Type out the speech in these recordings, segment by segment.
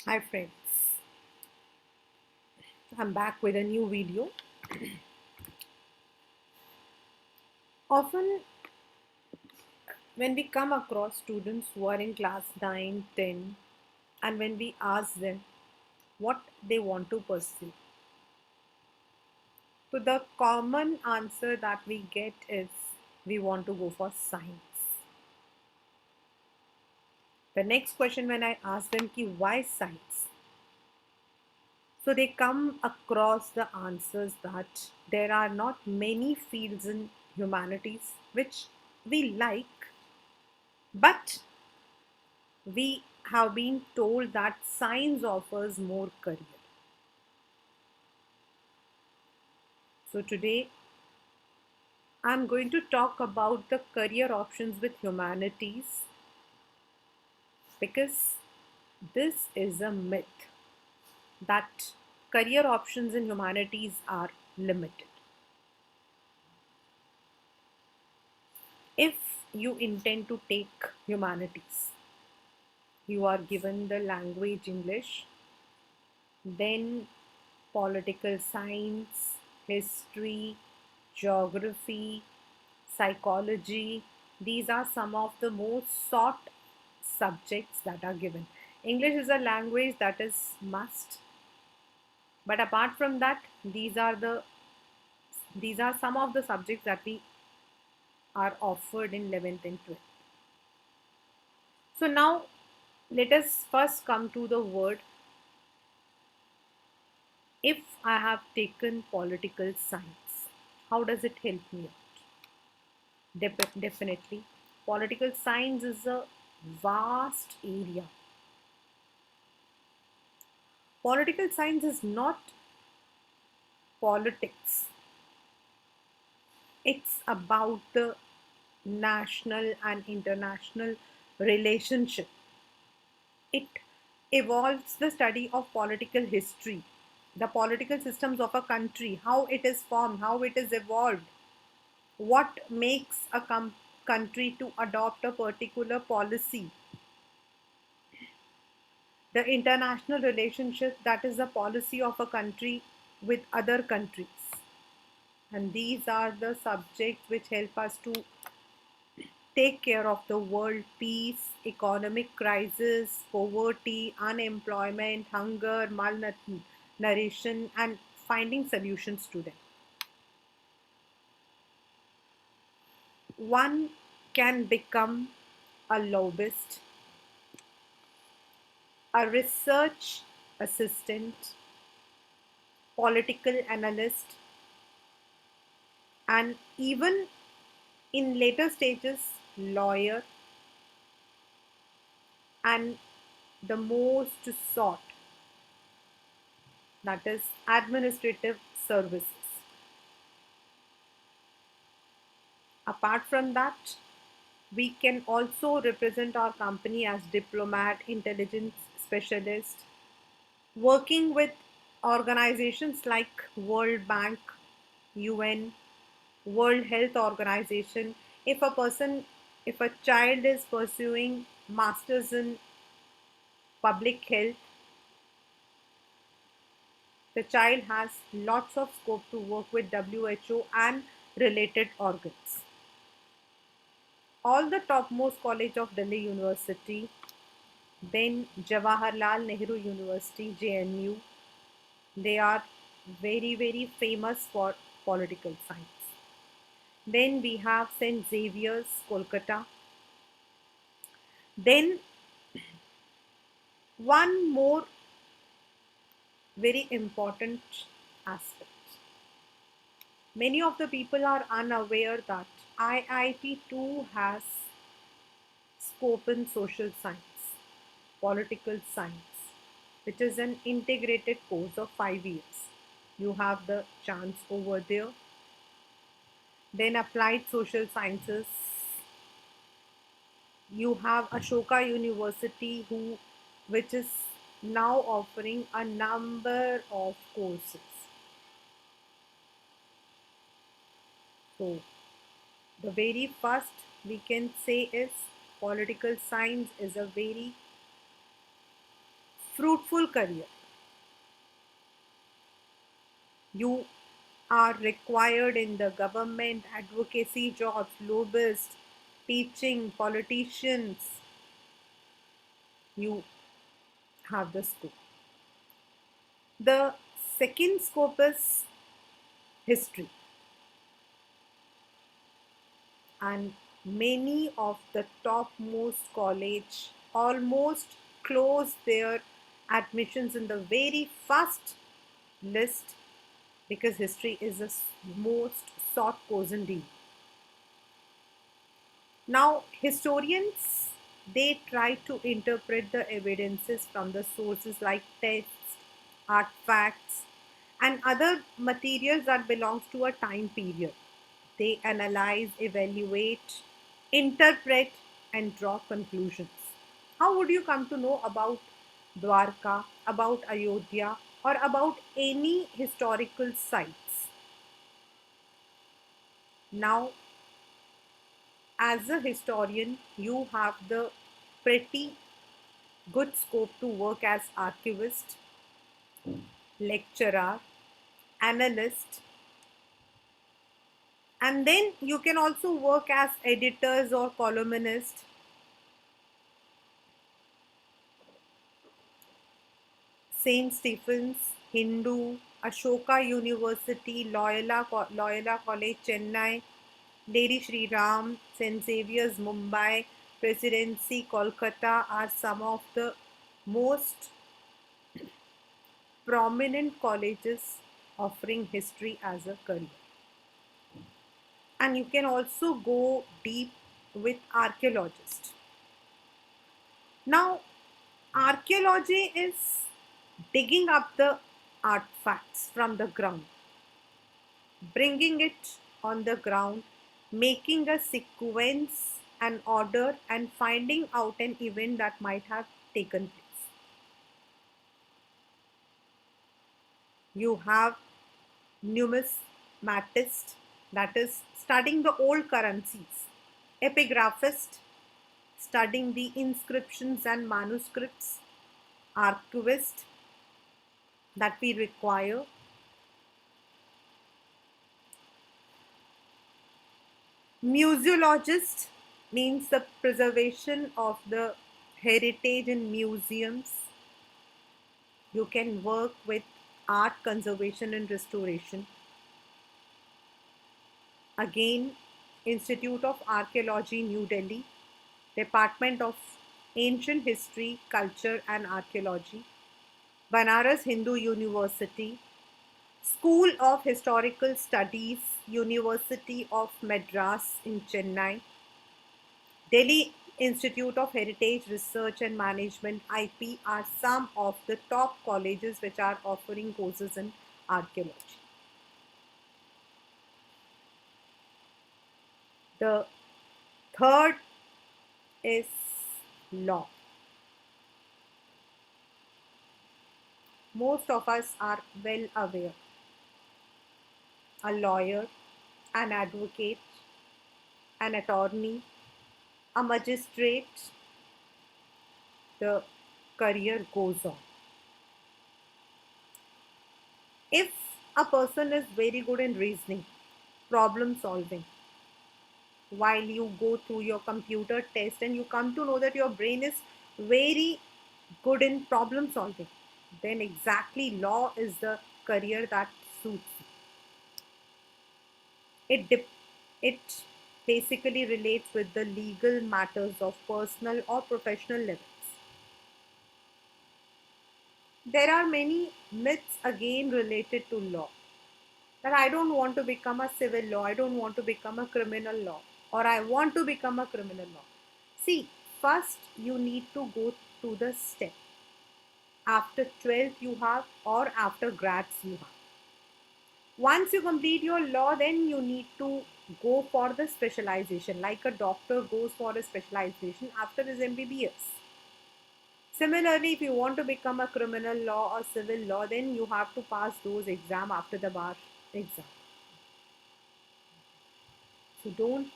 Hi friends, I'm back with a new video. Often when we come across students who are in class 9, 10, and when we ask them what they want to pursue, so the common answer that we get is we want to go for science. The next question when I ask them ki why science? So they come across the answers that there are not many fields in humanities which we like, but we have been told that science offers more career. So today I'm going to talk about the career options with humanities because this is a myth that career options in humanities are limited. If you intend to take humanities, you are given the language English, then political science, history, geography, psychology. These are some of the most sought subjects that are given. English is a language that is must, but apart from that, these are some of the subjects that we are offered in 11th and 12th. So now let us first come to the word. If I have taken political science, how does it help me out? Definitely. Political science is a vast area. Political science is not politics, it's about the national and international relationship. It evolves the study of political history, the political systems of a country, how it is formed, how it is evolved, what makes a country to adopt a particular policy, the international relationship, that is the policy of a country with other countries. And these are the subjects which help us to take care of the world peace, economic crisis, poverty, unemployment, hunger, malnutrition, and finding solutions to them. One can become a lobbyist, a research assistant, political analyst, and even in later stages, lawyer, and the most sought, that is administrative services. Apart from that, we can also represent our company as diplomat, intelligence specialist, working with organizations like World Bank, UN, World Health Organization. If a person, if a child is pursuing masters in public health, the child has lots of scope to work with WHO and related organs. All the topmost college of Delhi University, then Jawaharlal Nehru University, JNU, they are very famous for political science. Then we have St. Xavier's, Kolkata. Then one more very important aspect. Many of the people are unaware that IIT too has scope in social science, political science, which is an integrated course of 5 years. You have the chance over there. Then applied social sciences. You have Ashoka University which is now offering a number of courses. So the very first we can say is political science is a very fruitful career. You are required in the government, advocacy jobs, lobbyists, teaching, politicians. You have the scope. The second scope is history, and many of the topmost college almost close their admissions in the very first list because history is the most sought course indeed. Now, historians, they try to interpret the evidences from the sources like texts, artifacts, and other materials that belongs to a time period. They analyze, evaluate, interpret, and draw conclusions. How would you come to know about Dwarka, about Ayodhya, or about any historical sites? Now, as a historian, you have the pretty good scope to work as archivist, lecturer, analyst, and then you can also work as editors or columnist. St. Stephen's, Hindu, Ashoka University, Loyola College, Chennai, Lady Shri Ram, St. Xavier's, Mumbai, Presidency, Kolkata are some of the most prominent colleges offering history as a career. And you can also go deep with archaeologists. Now, archaeology is digging up the artifacts from the ground, bringing it on the ground, making a sequence and order, and finding out an event that might have taken place. You have numismatist, that is studying the old currencies, epigraphist, studying the inscriptions and manuscripts, archivist that we require, museologist means the preservation of the heritage in museums. You can work with art conservation and restoration. Again, Institute of Archaeology, New Delhi, Department of Ancient History, Culture and Archaeology, Banaras Hindu University, School of Historical Studies, University of Madras in Chennai, Delhi Institute of Heritage Research and Management IP are some of the top colleges which are offering courses in archaeology. The third is law. Most of us are well aware. A lawyer, an advocate, an attorney, a magistrate, the career goes on. If a person is very good in reasoning, problem solving, while you go through your computer test and you come to know that your brain is very good in problem solving, then exactly law is the career that suits you. It basically relates with the legal matters of personal or professional levels. There are many myths again related to law, that I don't want to become a civil law, I don't want to become a criminal law, or I want to become a criminal law. See, first you need to go to the step. After 12th you have, or after grads you have. Once you complete your law, then you need to go for the specialization, like a doctor goes for a specialization after his MBBS. Similarly, if you want to become a criminal law or civil law, then you have to pass those exam after the bar exam. So don't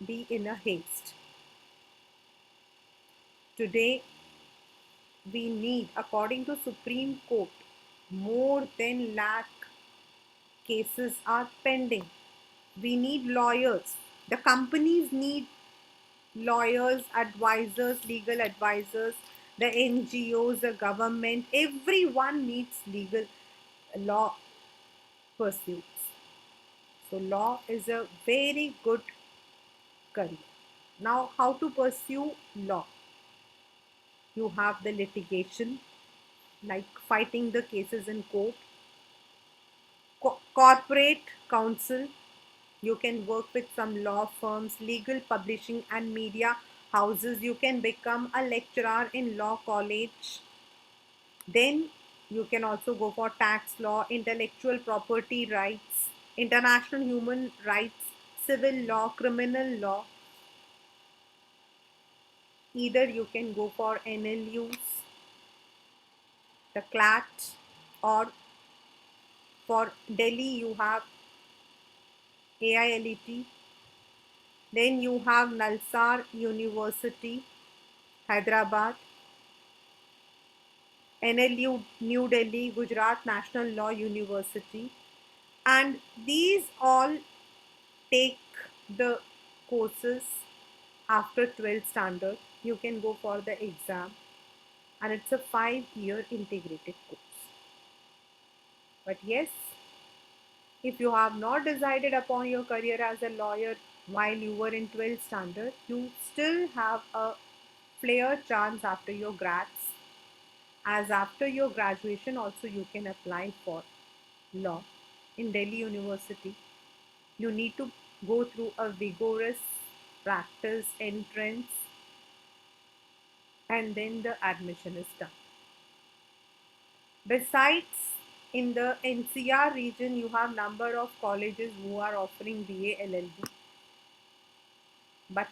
be in a haste. Today, we need, according to Supreme Court, more than lakh cases are pending. We need lawyers. The companies need lawyers, advisors, legal advisors, the NGOs, the government, everyone needs legal law pursuits. So, law is a very good career. Now, how to pursue law? You have the litigation, like fighting the cases in court, corporate counsel. You can work with some law firms, legal publishing, and media houses. You can become a lecturer in law college. Then you can also go for tax law, intellectual property rights, international human rights, civil law, criminal law. Either you can go for NLUs, the CLAT, or for Delhi you have AILET. Then you have Nalsar University, Hyderabad, NLU New Delhi, Gujarat National Law University, and these all take the courses after 12th standard. You can go for the exam, and it's a 5-year integrated course. But yes, if you have not decided upon your career as a lawyer while you were in 12th standard, you still have a fair chance after your grads, as after your graduation also you can apply for law in Delhi University. You need to go through a vigorous practice entrance, and then the admission is done. Besides, in the NCR region, you have number of colleges who are offering BA LLB, but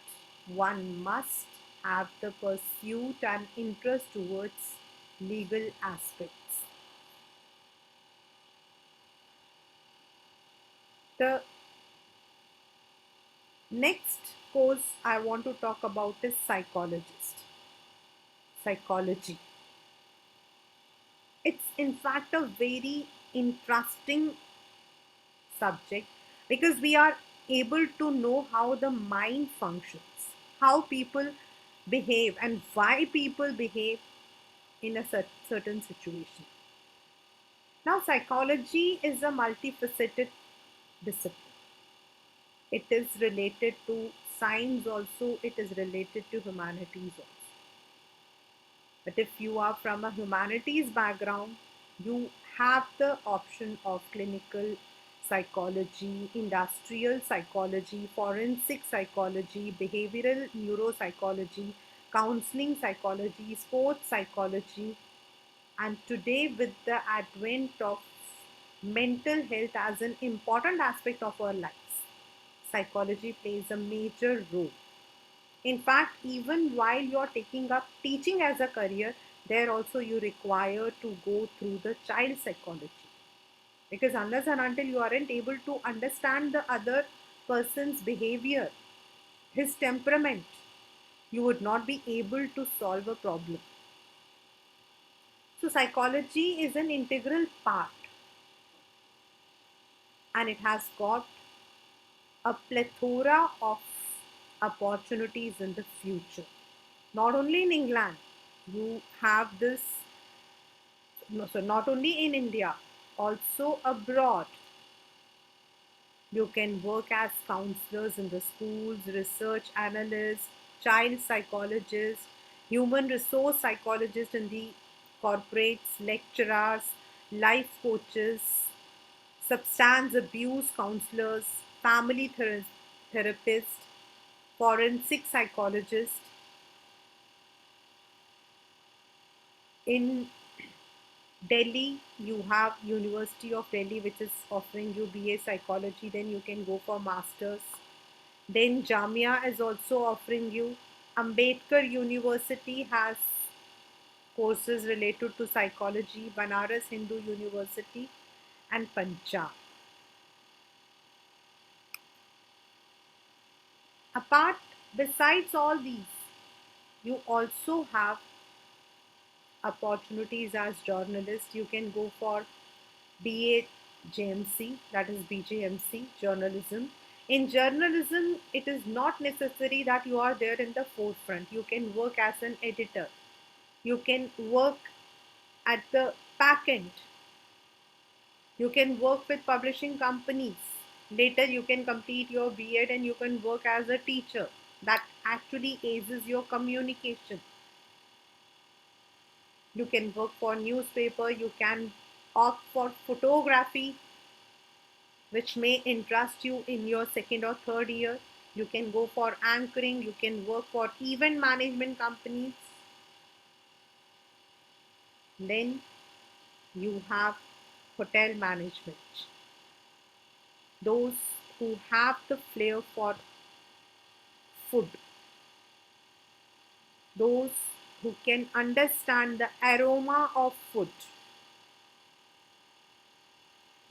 one must have the pursuit and interest towards legal aspects. The next course I want to talk about is psychology. It's in fact a very interesting subject because we are able to know how the mind functions, how people behave, and why people behave in a certain situation. Now, psychology is a multifaceted discipline. It is related to science also, it is related to humanities also. But if you are from a humanities background, you have the option of clinical psychology, industrial psychology, forensic psychology, behavioral neuropsychology, counseling psychology, sports psychology, and today, with the advent of mental health as an important aspect of our lives, psychology plays a major role. In fact, even while you're taking up teaching as a career, there also you require to go through the child psychology. Because unless and until you aren't able to understand the other person's behavior, his temperament, you would not be able to solve a problem. So, psychology is an integral part, and it has got a plethora of opportunities in the future. Not only in England, you have this, no, so not only in India, also abroad. You can work as counselors in the schools, research analysts, child psychologists, human resource psychologists in the corporates, lecturers, life coaches, substance abuse counselors, family therapists, forensic psychologists. In Delhi, you have University of Delhi, which is offering you BA Psychology. Then you can go for Masters. Then Jamia is also offering you. Ambedkar University has courses related to psychology. Banaras Hindu University and Punjab. Apart, besides all these, you also have opportunities as journalist. You can go for BA JMC, that is BJMC, journalism. In journalism, it is not necessary that you are there in the forefront. You can work as an editor. You can work at the back end. You can work with publishing companies. Later, you can complete your B.Ed and you can work as a teacher. That actually aids your communication. You can work for newspaper. You can opt for photography, which may interest you in your second or third year. You can go for anchoring. You can work for event management companies. Then you have hotel management. Those who have the flair for food, those who can understand the aroma of food,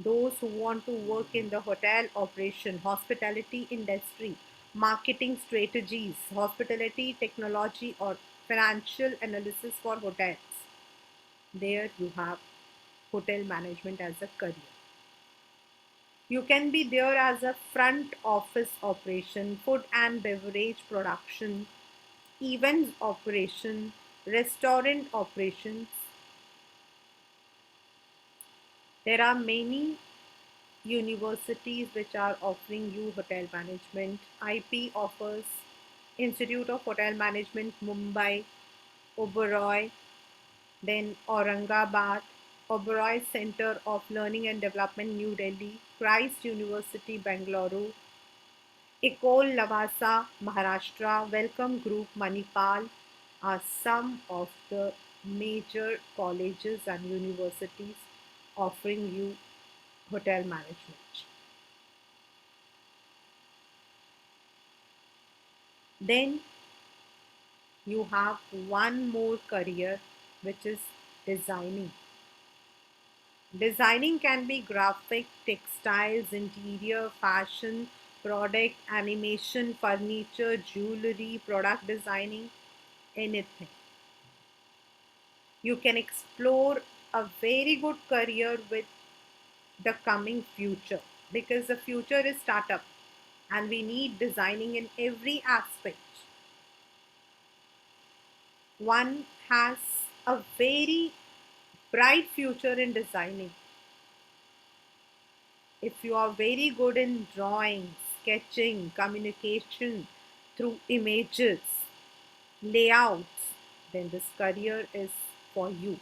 those who want to work in the hotel operation, hospitality industry, marketing strategies, hospitality technology, or financial analysis for hotels. There you have hotel management as a career. You can be there as a front office operation, food and beverage production, events operation, restaurant operations. There are many universities which are offering you hotel management. IP offers Institute of Hotel Management Mumbai, Oberoi, then Aurangabad, Oberoi Center of Learning and Development New Delhi, Christ University Bangalore, Ecole Lavasa Maharashtra, Welcome Group Manipal are some of the major colleges and universities offering you hotel management. Then you have one more career, which is designing. Designing can be graphic, textiles, interior, fashion, product, animation, furniture, jewelry, product designing, anything. You can explore a very good career with the coming future, because the future is startup and we need designing in every aspect. One has a very bright future in designing. If you are very good in drawing, sketching, communication through images, layouts, then this career is for you.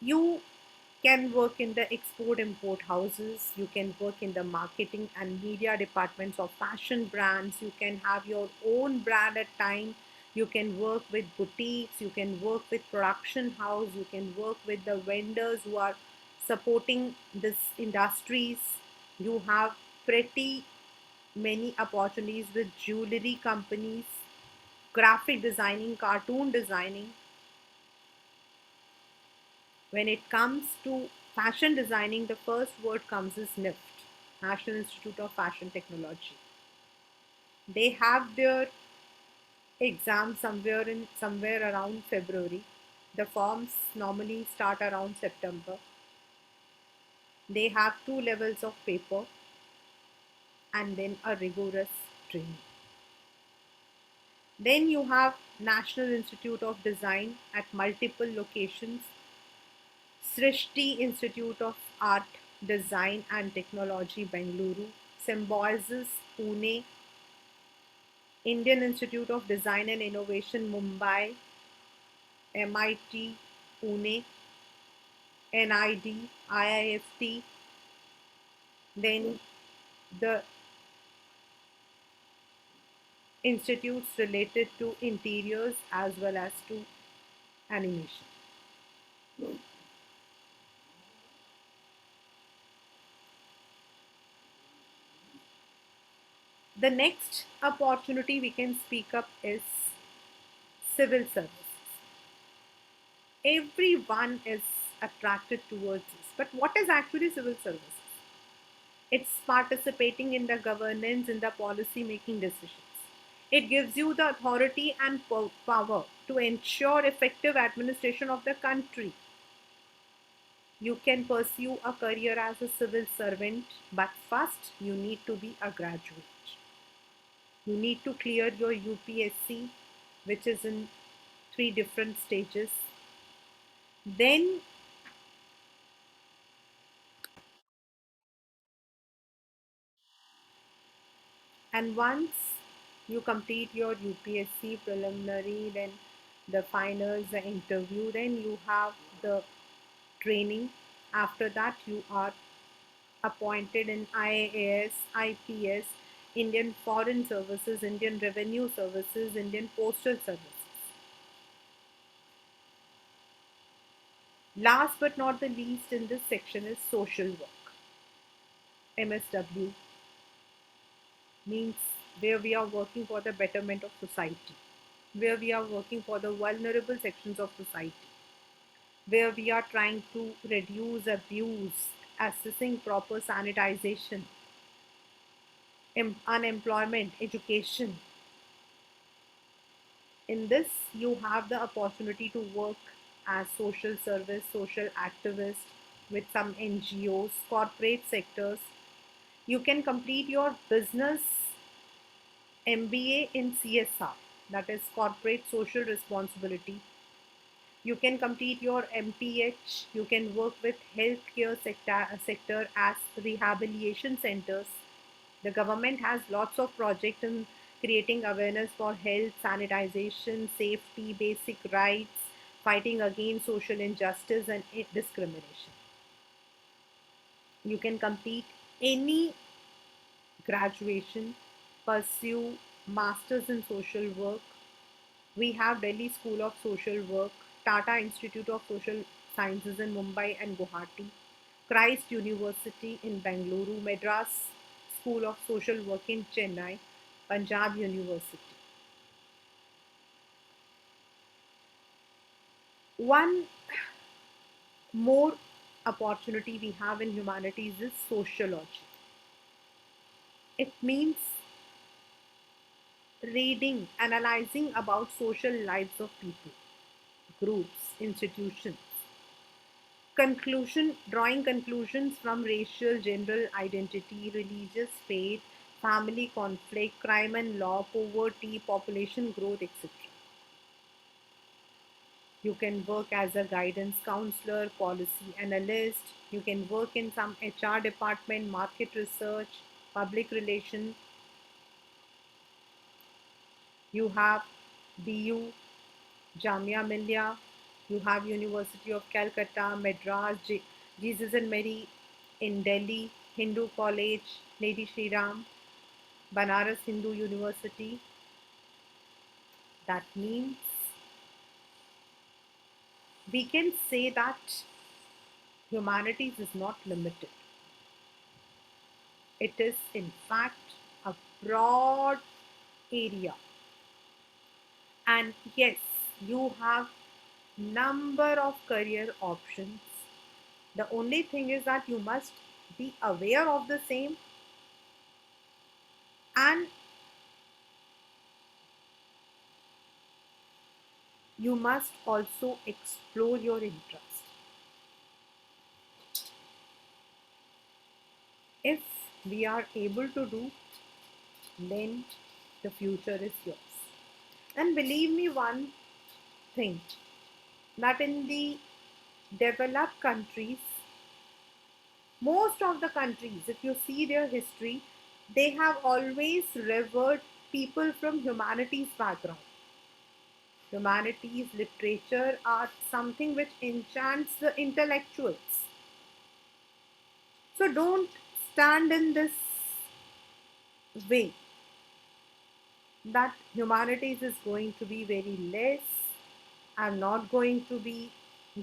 You can work in the export import houses, you can work in the marketing and media departments of fashion brands, you can have your own brand at time, you can work with boutiques, you can work with production house, you can work with the vendors who are supporting this industries. You have pretty many opportunities with jewelry companies, graphic designing, cartoon designing. When it comes to fashion designing, the first word comes is NIFT, National Institute of Fashion Technology. They have their exam somewhere around February. The forms normally start around September. They have two levels of paper and then a rigorous training. Then you have National Institute of Design at multiple locations, Srishti Institute of Art, Design and Technology, Bengaluru, Symbiosis, Pune, Indian Institute of Design and Innovation, Mumbai, MIT, Pune, NID, IIFT, then the institutes related to interiors as well as to animation. The next opportunity we can speak up is civil service. Everyone is attracted towards this. But what is actually civil service? It's participating in the governance, in the policy making decisions. It gives you the authority and power to ensure effective administration of the country. You can pursue a career as a civil servant, but first you need to be a graduate. You need to clear your UPSC, which is in three different stages. Then, and once you complete your UPSC preliminary, then the finals, the interview, then you have the training. After that, you are appointed in IAS, IPS, Indian Foreign Services, Indian Revenue Services, Indian Postal Services. Last but not the least in this section is social work. MSW means where we are working for the betterment of society, where we are working for the vulnerable sections of society, where we are trying to reduce abuse, assessing proper sanitization, unemployment, education. In this, you have the opportunity to work as social service, social activist with some NGOs, corporate sectors. You can complete your business MBA in CSR, that is corporate social responsibility. You can complete your MPH. You can work with healthcare sector as rehabilitation centers. The government has lots of projects in creating awareness for health, sanitization, safety, basic rights, fighting against social injustice and discrimination. You can complete any graduation, pursue masters in social work. We have Delhi School of Social Work, Tata Institute of Social Sciences in Mumbai and Guwahati, Christ University in Bengaluru, Madras School of Social Work in Chennai, Punjab University. One more opportunity we have in humanities is sociology. It means reading, analyzing about social lives of people, groups, institutions. Conclusion, drawing conclusions from racial, general identity, religious faith, family conflict, crime and law, poverty, population growth, etc. You can work as a guidance counselor, policy analyst. You can work in some HR department, market research, public relations. You have BU, Jamia Millia. You have University of Calcutta, Madras, Jesus and Mary in Delhi, Hindu College, Lady Shri Ram, Banaras Hindu University. That means we can say that humanities is not limited. It is in fact a broad area. And yes, you have number of career options. The only thing is that you must be aware of the same, and you must also explore your interest. If we are able to do, then the future is yours. And believe me one thing, that in the developed countries, most of the countries, if you see their history, they have always revered people from humanities background. Humanities, literature are something which enchants the intellectuals. So don't stand in this way that humanities is going to be very less. I'm not going to be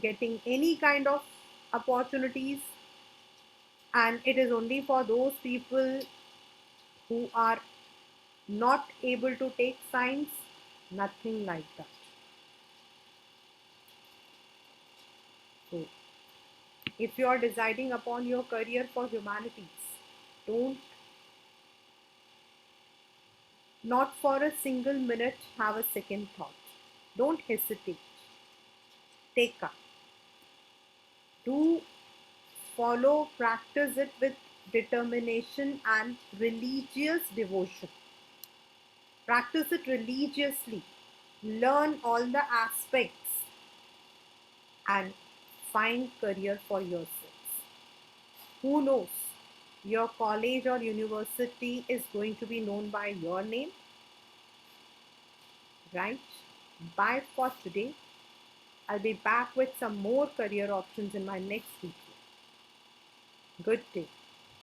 getting any kind of opportunities, and it is only for those people who are not able to take science. Nothing like that. So if you are deciding upon your career for humanities, don't Not for a single minute have a second thought. Don't hesitate. Take up. Do follow, practice it with determination and religious devotion. Practice it religiously. Learn all the aspects and find career for yourselves. Who knows? Your college or university is going to be known by your name, right? Bye for today. I'll be back with some more career options in my next video. Good day.